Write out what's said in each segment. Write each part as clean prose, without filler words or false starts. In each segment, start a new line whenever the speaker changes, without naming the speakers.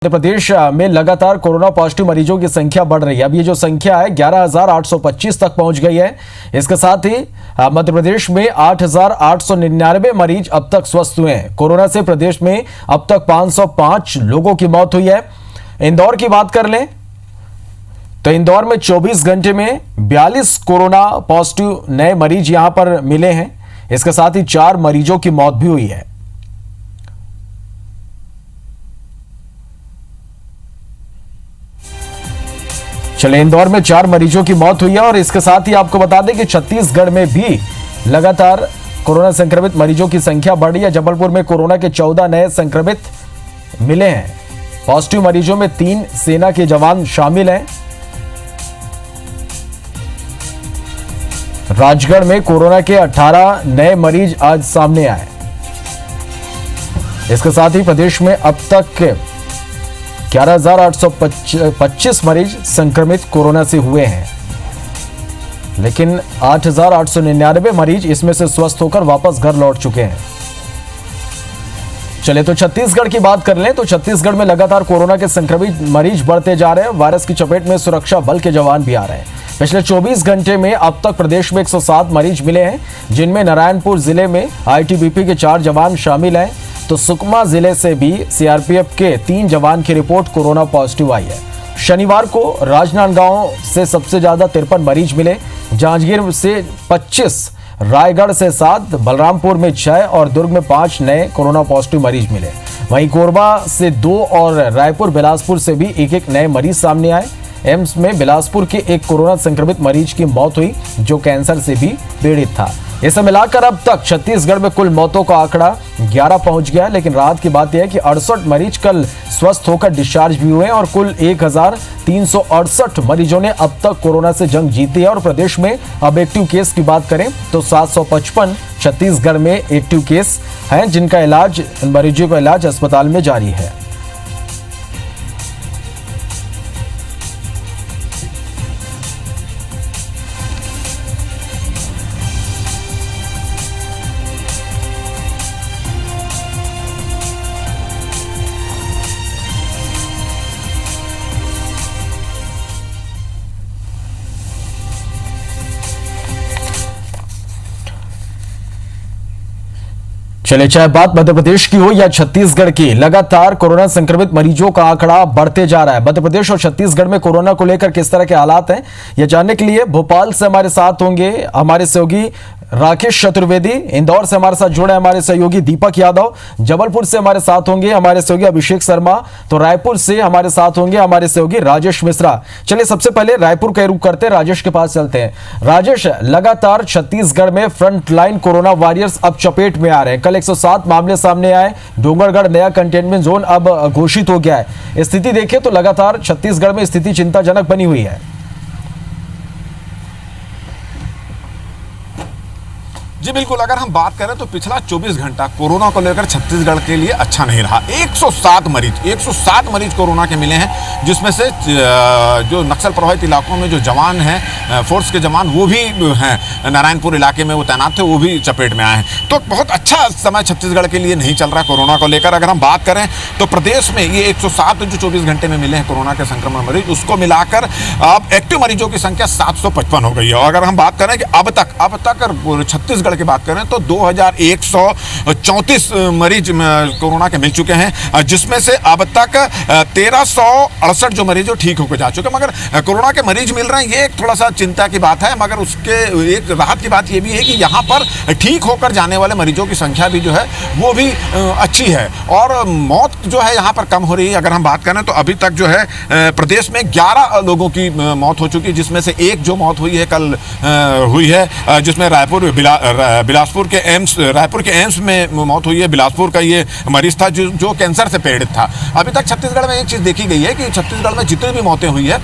मध्य प्रदेश में लगातार corona positive मरीजों की संख्या बढ़ रही है। अब ये जो संख्या है 11,825 तक पहुंच गई है। इसके साथ ही मध्य प्रदेश में 8,899 मरीज अब तक स्वस्थ हुए हैं। कोरोना से प्रदेश में अब तक 505 लोगों की मौत हुई है। इंदौर की बात कर लें तो इंदौर में 24 घंटे में 42 कोरोना पॉजिटिव नए मरीज यहां पर मिले हैं। इसके साथ ही 4 मरीजों की मौत भी हुई है। चले, इंदौर में 4 मरीजों की मौत हुई है। और इसके साथ ही आपको बता दें कि छत्तीसगढ़ में भी लगातार कोरोना संक्रमित मरीजों की संख्या बढ़ रही है। जबलपुर में कोरोना के 14 नए संक्रमित मिले हैं। पॉजिटिव मरीजों में 3 सेना के जवान शामिल हैं। राजगढ़ में कोरोना के 18 नए मरीज आज सामने आए। इसके साथ ही प्रदेश में अब तक 11,825 मरीज संक्रमित कोरोना से हुए हैं, लेकिन 8,899 मरीज इसमें से स्वस्थ होकर वापस घर लौट चुके हैं। चले तो छत्तीसगढ़ की बात कर लें तो छत्तीसगढ़ में लगातार कोरोना के संक्रमित मरीज बढ़ते जा रहे हैं। वायरस की चपेट में सुरक्षा बल के जवान भी आ रहे हैं। पिछले 24 घंटे में अब तक प्रदेश में 107 मरीज मिले हैं, जिनमें नारायणपुर जिले में आईटीबीपी के 4 जवान शामिल हैं। तो सुकमा जिले से भी सीआरपीएफ के 3 जवान की रिपोर्ट कोरोना पॉजिटिव आई है। शनिवार को राजनांदगांव से सबसे ज्यादा 53 मरीज मिले, जांजगीर से 25, रायगढ़ से 7, बलरामपुर में 6 और दुर्ग में 5 नए कोरोना पॉजिटिव मरीज मिले। वहीं कोरबा से 2 और रायपुर बिलासपुर से भी एक नए मरीज सामने आए। एम्स में बिलासपुर के एक कोरोना संक्रमित मरीज की मौत हुई, जो कैंसर से भी पीड़ित था। इसे मिलाकर अब तक छत्तीसगढ़ में कुल मौतों का आंकड़ा 11 पहुंच गया है। लेकिन राहत की बात यह है कि 68 मरीज कल स्वस्थ होकर डिस्चार्ज भी हुए हैं और कुल 1,368 मरीजों ने अब तक कोरोना से जंग जीती है। और प्रदेश में अब एक्टिव केस की बात करें तो 755 छत्तीसगढ़ में एक्टिव केस हैं, जिनका इलाज, मरीजों का इलाज अस्पताल में जारी है। चले, चाहे बात मध्य प्रदेश की हो या छत्तीसगढ़ की, लगातार कोरोना संक्रमित मरीजों का आंकड़ा बढ़ते जा रहा है। मध्य प्रदेश और छत्तीसगढ़ में कोरोना को लेकर किस तरह के हालात हैं, यह जानने के लिए भोपाल से हमारे साथ होंगे हमारे सहयोगी राकेश चतुर्वेदी, इंदौर से हमारे साथ जुड़े हमारे सहयोगी दीपक यादव, जबलपुर से हमारे साथ होंगे हमारे सहयोगी अभिषेक शर्मा, तो रायपुर से हमारे साथ होंगे हमारे सहयोगी राजेश मिश्रा। चलिए, सबसे पहले रायपुर का रुख करते हैं, राजेश के पास चलते हैं। राजेश, लगातार छत्तीसगढ़ में फ्रंटलाइन कोरोना वॉरियर्स अब चपेट में आ रहे हैं। कल 107 मामले सामने आए। डोंगरगढ़ नया कंटेनमेंट जोन अब घोषित हो गया है। स्थिति देखें तो लगातार छत्तीसगढ़ में स्थिति चिंताजनक बनी हुई है।
जी बिल्कुल, अगर हम बात करें तो पिछला 24 घंटा कोरोना को लेकर छत्तीसगढ़ के लिए अच्छा नहीं रहा। 107 मरीज कोरोना के मिले हैं, जिसमें से जो नक्सल प्रभावित इलाकों में जो जवान हैं, फोर्स के जवान, वो भी हैं, नारायणपुर इलाके में वो तैनात थे, वो भी चपेट में आए हैं। तो बहुत अच्छा समय छत्तीसगढ़ के लिए नहीं चल रहा कोरोना को लेकर। अगर हम बात करें तो प्रदेश में ये 107 जो 24 घंटे में मिले हैं कोरोना के संक्रमण मरीज, उसको मिलाकर अब एक्टिव मरीजों की संख्या 755 हो गई है। और अगर हम बात करें कि अब तक छत्तीसगढ़ की बात करें तो 2,134 मरीज कोरोना के मिल चुके हैं, जिसमें से अब तक 1,368 जो मरीज ठीक होकर जा चुके हैं। मगर कोरोना के मरीज मिल रहे हैं, ये एक थोड़ा सा चिंता की बात है। मगर उसके एक राहत की बात ये भी है कि यहाँ पर ठीक होकर जाने वाले मरीजों की संख्या भी जो है वो भी अच्छी है और मौत जो है यहाँ पर कम हो रही है। अगर हम बात करें तो अभी तक जो है प्रदेश में 11 लोगों की मौत हो चुकी है, जिसमें से एक जो मौत हुई है कल हुई है, जिसमें रायपुर रायपुर के एम्स में मौत हुई है। बिलासपुर का ये मरीज था जो कैंसर से पीड़ित था। अभी तक छत्तीसगढ़ में एक चीज़ देखी गई है कि छत्तीसगढ़ में जितनी भी मौतें हुई है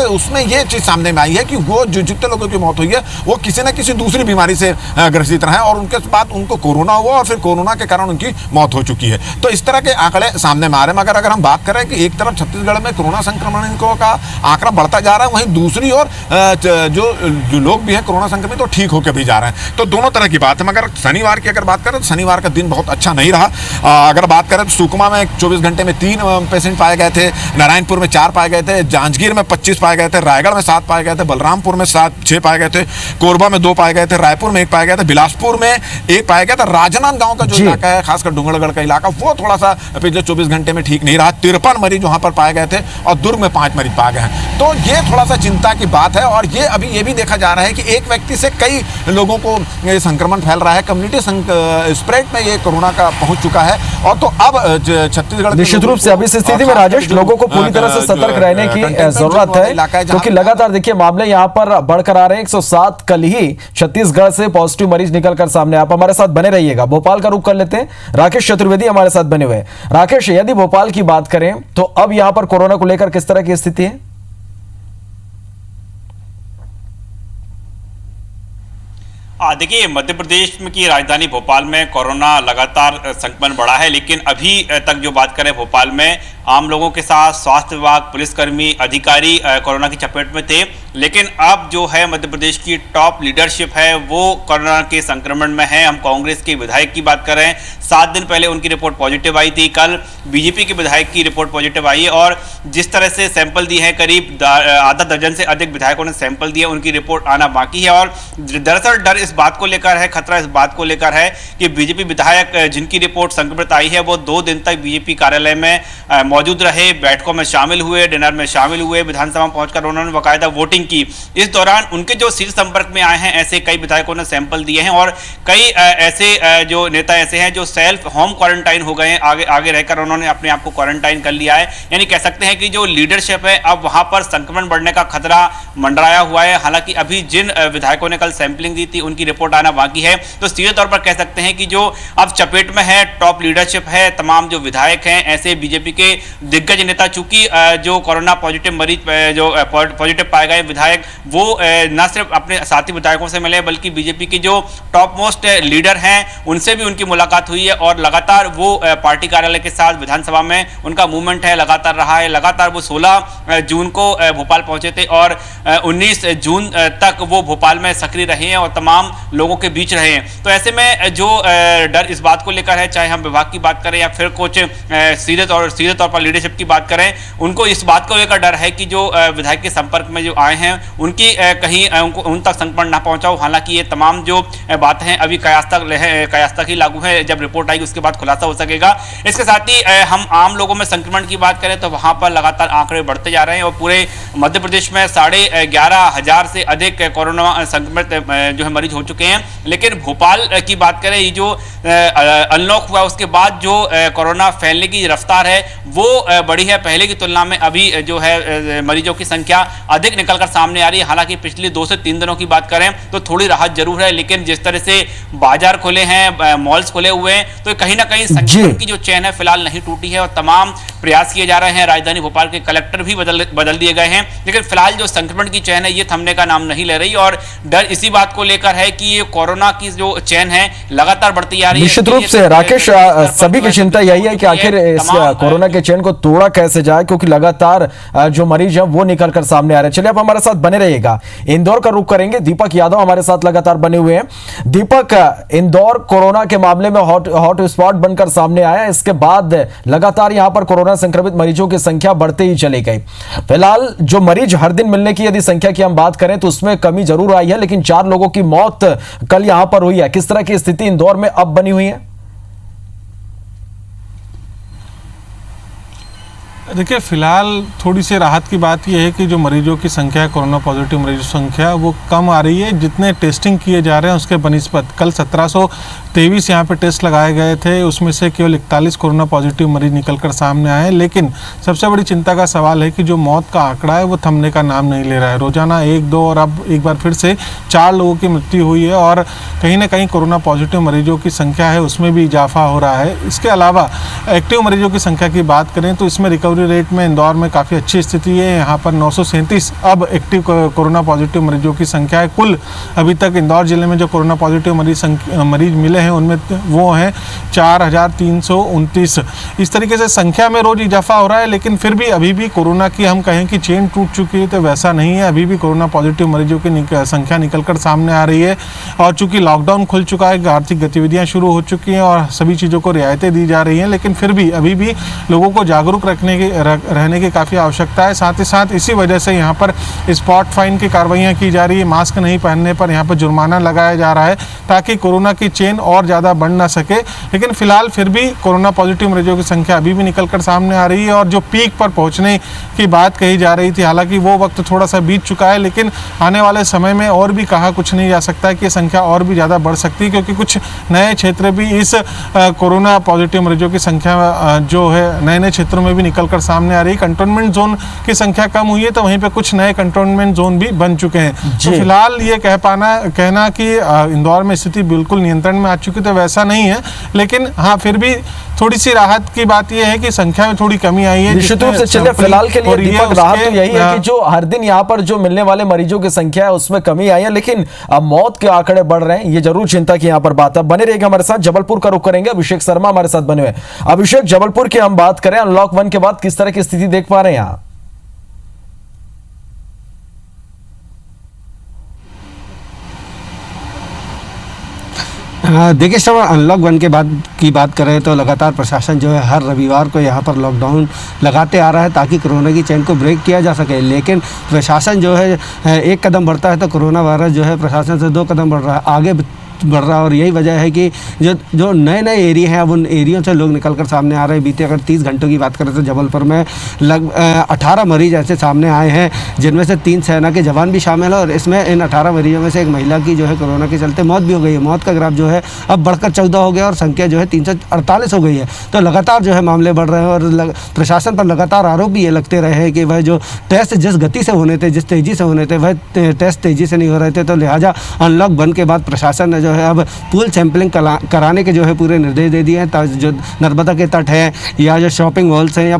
उसमें ये चीज़ सामने में आई है कि वो जितने लोगों की मौत हुई है वो किसी न किसी दूसरी बीमारी से ग्रसित रहे और उनके बाद उनको कोरोना हुआ और फिर कोरोना के कारण उनकी मौत हो चुकी है। तो इस तरह के आंकड़े सामने में आ रहे हैं। मगर अगर हम बात करें कि एक तरफ छत्तीसगढ़ में कोरोना संक्रमण का आंकड़ा बढ़ता जा रहा है, वहीं दूसरी ओर जो लोग भी हैं कोरोना संक्रमित तो ठीक होकर भी जा रहे हैं। तो दोनों तरह की बात है। मगर शनिवार की अगर बात करें तो शनिवार का दिन बहुत अच्छा नहीं रहा। अगर बात करें तो सुकमा में 24 घंटे में 3 पेशेंट पाए गए थे, नारायणपुर में 4 पाए गए थे, जांजगीर में 25 पाए गए थे, रायगढ़ में 7 पाए गए थे, बलरामपुर में 6 पाए गए थे, कोरबा में 2 पाए गए थे, रायपुर में 1 पाया गया था, बिलासपुर में 1 पाया गया था। राजनांद गांव का जो इलाका है, खासकर डूंगरगढ़ का इलाका, वो थोड़ा सा पिछले 24 घंटे में ठीक नहीं रहा। 53 मरीज वहां पर पाए गए थे और दुर्ग में 5 मरीज पाए गए हैं। तो ये थोड़ा सा चिंता की बात है। और ये अभी ये भी देखा जा रहा है कि एक व्यक्ति से कई लोगों को ये संक्रमण फैल रहा है, कम्युनिटी स्प्रेड में ये कोरोना का पहुंच चुका है। और तो अब छत्तीसगढ़
निश्चित रूप से अभी इस स्थिति में राजेश लोगों को पूरी तरह से सतर्क रहने की जरूरत है, क्योंकि लगातार देखिए मामले यहां पर बढ़कर आ रहे हैं। 107 कल ही छत्तीसगढ़ से पॉजिटिव मरीज निकलकर सामने। आप हमारे साथ बने रहिएगा। भोपाल का रुख कर लेते हैं, राकेश चतुर्वेदी हमारे साथ बने हुए। राकेश, यदि भोपाल की बात करें तो अब यहां पर कोरोना को लेकर किस तरह की स्थिति है?
देखिए, मध्य प्रदेश में की राजधानी भोपाल में कोरोना लगातार संक्रमण बढ़ा है, लेकिन अभी तक जो बात करें भोपाल में आम लोगों के साथ स्वास्थ्य विभाग, पुलिसकर्मी, अधिकारी कोरोना की चपेट में थे। लेकिन अब जो है मध्य प्रदेश की टॉप लीडरशिप है वो कोरोना के संक्रमण में है। हम कांग्रेस के विधायक की बात कर रहे हैं, 7 दिन पहले उनकी रिपोर्ट पॉजिटिव आई थी। कल बीजेपी के विधायक की रिपोर्ट पॉजिटिव आई है और जिस तरह से सैंपल दिए हैं, करीब आधा दर्जन से अधिक विधायकों ने सैंपल दिए, उनकी रिपोर्ट आना बाकी है। और दरअसल डर इस बात को लेकर है, खतरा इस बात को लेकर है कि बीजेपी विधायक जिनकी रिपोर्ट संक्रमित आई है वो 2 दिन तक बीजेपी कार्यालय में मौजूद रहे, बैठकों में शामिल हुए, डिनर में शामिल हुए, विधानसभा में पहुंचकर उन्होंने बाकायदा वोटिंग की। इस दौरान उनके जो सीधे संपर्क में आए हैं ऐसे कई विधायकों ने सैंपल दिए हैं और कई ऐसे जो नेता ऐसे हैं जो सेल्फ होम क्वारंटाइन हो गए हैं, आगे रहकर उन्होंने अपने आप को क्वारंटाइन कर लिया है। यानी कह सकते हैं कि जो लीडरशिप है अब वहां पर संक्रमण बढ़ने का खतरा मंडराया हुआ है। हालांकि अभी जिन विधायकों ने कल सैंपलिंग दी थी उनकी रिपोर्ट आना बाकी है। तो सीधे तौर पर कह सकते हैं कि जो अब चपेट में है, टॉप लीडरशिप है, तमाम जो विधायक हैं, ऐसे बीजेपी के दिग्गज नेता, चूंकि जो कोरोना पॉजिटिव मरीज जो पॉजिटिव पाए गए विधायक वो न सिर्फ अपने साथी विधायकों से मिले बल्कि बीजेपी के जो टॉप मोस्ट लीडर हैं उनसे भी उनकी मुलाकात हुई है। और लगातार वो पार्टी कार्यालय के साथ विधानसभा में उनका मूवमेंट है, लगातार रहा है। लगातार वो 16 जून को भोपाल पहुंचे थे और 19 जून तक वो भोपाल में सक्रिय रहे हैं और तमाम लोगों के बीच रहे हैं। तो ऐसे में जो डर इस बात को लेकर है, चाहे हम विभाग की बात करें या फिर कुछ सीधे तौर पर लीडरशिप की बात करें, उनको इस बात को लेकर डर है कि जो विधायक के संपर्क में जो आए हैं उनकी कहीं उन तक संक्रमण ना पहुंचाओ। हालांकि ये तमाम जो बातें हैं अभी कयास तक ही लागू है, जब रिपोर्ट आएगी उसके बाद खुलासा हो सकेगा। इसके साथ ही हम आम लोगों में संक्रमण की बात करें तो वहां पर लगातार आंकड़े बढ़ते जा रहे हैं और पूरे मध्य प्रदेश में 11,500 से अधिक कोरोना संक्रमित जो है मरीज हो चुके हैं। लेकिन भोपाल की बात करें, ये जो अनलॉक हुआ उसके बाद जो कोरोना फैलने की रफ्तार है वो बढ़ी है। पहले की तुलना में अभी जो है मरीजों की संख्या अधिक निकलकर सामने आ रही है। हालांकि पिछले 2 से 3 दिनों की बात करें तो थोड़ी राहत जरूर है, लेकिन जिस तरह से बाजार खुले हैं, मॉल्स खुले हुए हैं, तो कहीं ना कहीं संक्रमण की जो चेन है फिलहाल नहीं टूटी है और तमाम प्रयास किए जा रहे हैं। राजधानी भोपाल के कलेक्टर भी बदल दिए गए हैं, लेकिन फिलहाल जो संक्रमण की चेन है ये थमने का नाम नहीं ले रही और डर इसी बात को लेकर है कि ये कोरोना की जो चेन है लगातार बढ़ती जा रही है।
निश्चित रूप से राकेश, सभी की चिंता यही है कि आखिर इस कोरोना के चेन को तोड़ा कैसे जाए, क्योंकि लगातार जो मरीज हैं वो निकलकर सामने आ रहे हैं। चलिए आप हमारे साथ बने रहिएगा। इंदौर का रुख करेंगे, दीपक यादव हमारे साथ लगातार बने हुए हैं। दीपक, इंदौर कोरोना के मामले में हॉट स्पॉट बनकर सामने आया, इसके बाद लगातार यहां पर कोरोना संक्रमित मरीजों की संख्या बढ़ते ही चली गई। फिलहाल जो मरीज हर दिन मिलने की यदि संख्या की हम बात करें तो उसमें कमी जरूर आई है, लेकिन 4 लोगों की मौत कल यहां पर हुई है। किस तरह की स्थिति इंदौर में अब बनी हुई है?
देखिए, फिलहाल थोड़ी सी राहत की बात यह है कि जो मरीजों की संख्या है, कोरोना पॉजिटिव मरीजों की संख्या वो कम आ रही है। जितने टेस्टिंग किए जा रहे हैं उसके बनिस्बत कल 1723 यहाँ पे टेस्ट लगाए गए थे, उसमें से केवल 41 कोरोना पॉजिटिव मरीज निकलकर सामने आए हैं। लेकिन सबसे बड़ी चिंता का सवाल है कि जो मौत का आंकड़ा है वो थमने का नाम नहीं ले रहा है। रोजाना 1, 2 और अब एक बार फिर से 4 लोगों की मृत्यु हुई है और कहीं ना कहीं कोरोना पॉजिटिव मरीजों की संख्या है उसमें भी इजाफा हो रहा है। इसके अलावा एक्टिव मरीजों की संख्या की बात करें तो इसमें रिकवरी रिकवरी रेट में इंदौर में काफ़ी अच्छी स्थिति है। यहाँ पर 937 अब एक्टिव कोरोना पॉजिटिव मरीजों की संख्या है। कुल अभी तक इंदौर जिले में जो कोरोना पॉजिटिव मरीज मिले हैं उनमें वो हैं 4329। इस तरीके से संख्या में रोज इजाफा हो रहा है, लेकिन फिर भी अभी भी कोरोना की हम कहें कि चेन टूट चुकी है तो वैसा नहीं है। अभी भी कोरोना पॉजिटिव मरीजों की संख्या निकलकर सामने आ रही है। और चूंकि लॉकडाउन खुल चुका है, आर्थिक गतिविधियां शुरू हो चुकी हैं और सभी चीज़ों को रियायतें दी जा रही हैं, लेकिन फिर भी अभी भी लोगों को जागरूक रहने की काफ़ी आवश्यकता है। साथ ही साथ इसी वजह से यहाँ पर स्पॉट फाइन की कार्रवाइयाँ की जा रही है। मास्क नहीं पहनने पर यहाँ पर जुर्माना लगाया जा रहा है ताकि कोरोना की चेन और ज़्यादा बढ़ ना सके। लेकिन फिलहाल फिर भी कोरोना पॉजिटिव मरीजों की संख्या अभी भी निकलकर सामने आ रही है और जो पीक पर पहुँचने की बात कही जा रही थी, हालांकि वो वक्त थोड़ा सा बीत चुका है, लेकिन आने वाले समय में और भी कहा कुछ नहीं जा सकता है कि संख्या और भी ज़्यादा बढ़ सकती है, क्योंकि कुछ नए क्षेत्र भी इस कोरोना पॉजिटिव मरीजों की संख्या जो है नए नए क्षेत्रों में भी निकलकर सामने आ रही है। कंटोनमेंट जोन की संख्या कम हुई है तो वहीं पे कुछ नए कंटोनमेंट जोन भी बन चुके हैं। तो फिलहाल ये कहना कि इंदौर में स्थिति बिल्कुल नियंत्रण में आ चुकी तो वैसा नहीं है, लेकिन हाँ फिर भी थोड़ी सी राहत की बात यह है कि संख्या में थोड़ी कमी आई है।
निश्चित रूप से चलिए फिलहाल के लिए दीपक राहत तो यही है कि जो हर दिन यहाँ पर जो मिलने वाले मरीजों की संख्या है उसमें कमी आई है, लेकिन अब मौत के आंकड़े बढ़ रहे हैं, ये जरूर चिंता की यहाँ पर बात है। बने रहेगा हमारे साथ, जबलपुर का रुख करेंगे, अभिषेक शर्मा हमारे साथ बने हुए। अभिषेक, जबलपुर की हम बात करें, अनलॉक 1 के बाद किस तरह की स्थिति देख पा रहे हैं यहाँ?
देखिए श्रवण, अनलॉक 1 के बाद की बात करें तो लगातार प्रशासन जो है हर रविवार को यहाँ पर लॉकडाउन लगाते आ रहा है ताकि कोरोना की चेन को ब्रेक किया जा सके। लेकिन प्रशासन जो है एक कदम बढ़ता है तो कोरोना वायरस जो है प्रशासन से 2 कदम आगे बढ़ रहा है। और यही वजह है कि जो नए नए एरिया हैं अब उन एरियो से लोग निकल कर सामने आ रहे हैं। बीते अगर 30 घंटों की बात करें तो जबलपुर में 18 मरीज ऐसे सामने आए हैं, जिनमें से 3 सेना के जवान भी शामिल है। और इसमें इन 18 मरीजों में से एक महिला की जो है कोरोना के चलते मौत भी हो गई है। मौत का ग्राफ जो है अब बढ़कर 14 हो गया और संख्या जो है 348 हो गई है। तो लगातार जो है मामले बढ़ रहे हैं और प्रशासन पर लगातार आरोप भी ये लगते रहे हैं कि वह जो टेस्ट जिस गति से होने थे, जिस तेज़ी से होने थे, वह टेस्ट तेज़ी से नहीं हो रहे थे। तो लिहाजा अनलॉक 1 के बाद प्रशासन ने जो है अब पूल सैंपलिंग कराने के जो है पूरे निर्देश दे दिए हैं। जो नर्मदा के तट है या जो शॉपिंग मॉल्स हैं या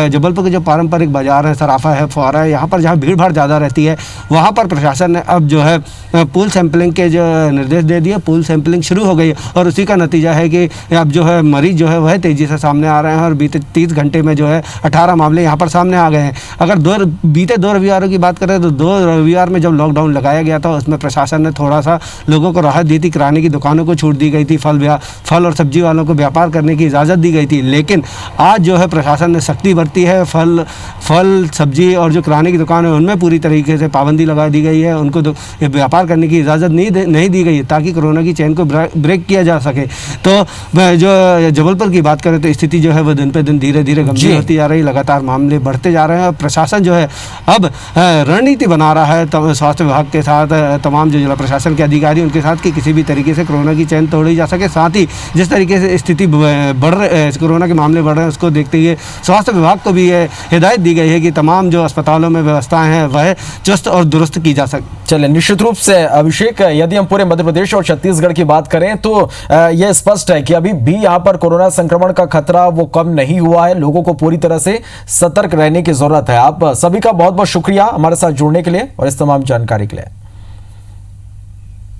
जबलपुर के जो पारंपरिक बाजार है, सराफा है, फुआरा है, यहाँ पर जहाँ भीड़ भाड़ ज़्यादा रहती है वहाँ पर प्रशासन ने अब जो है पूल सैंपलिंग के जो निर्देश दे दिए। पूल सैंपलिंग शुरू हो गई है और उसी का नतीजा है कि अब जो है मरीज जो है वह तेज़ी से सामने आ रहे हैं और बीते 30 घंटे में जो है 18 मामले यहाँ पर सामने आ गए हैं। अगर बीते 2 रविवारों की बात करें तो 2 रविवार में जब लॉकडाउन लगाया गया था उसमें प्रशासन ने थोड़ा सा लोगों को राहत दी थी, किराने की दुकानों को छूट दी गई थी, फल और सब्जी वालों को व्यापार करने की इजाज़त दी गई थी। लेकिन आज जो है प्रशासन ने सख्ती बरती है। फल सब्जी और जो किराने की दुकान है उनमें पूरी तरीके से पाबंदी लगा दी गई है, उनको व्यापार करने की इजाज़त नहीं दी गई है ताकि कोरोना की चेन को ब्रेक किया जा सके। तो जो जबलपुर की बात करें तो स्थिति जो है वो दिन पे दिन धीरे धीरे गंभीर होती जा रही है। लगातार मामले बढ़ते जा रहे हैं और प्रशासन जो है अब रणनीति बना रहा है स्वास्थ्य विभाग के साथ, तमाम जो जिला प्रशासन के अधिकारी उनके साथ कि किसी भी तरीके से कोरोना की चेन तोड़ी जा सके। साथ ही जिस तरीके से स्थिति कोरोना के मामले बढ़ रहे हैं उसको देखते हुए स्वास्थ्य विभाग को भी ये हिदायत दी गई है कि तमाम जो अस्पतालों में व्यवस्थाएं हैं वह चुस्त और दुरुस्त की जा सके।
चलिए, निश्चित रूप से अभिषेक, यदि हम पूरे मध्य प्रदेश और छत्तीसगढ़ की बात करें तो यह स्पष्ट है कि अभी भी यहाँ पर कोरोना संक्रमण का खतरा वो कम नहीं हुआ है। लोगों को पूरी तरह से सतर्क रहने की जरूरत है। आप सभी का बहुत बहुत शुक्रिया हमारे साथ जुड़ने के लिए और इस तमाम जानकारी के लिए।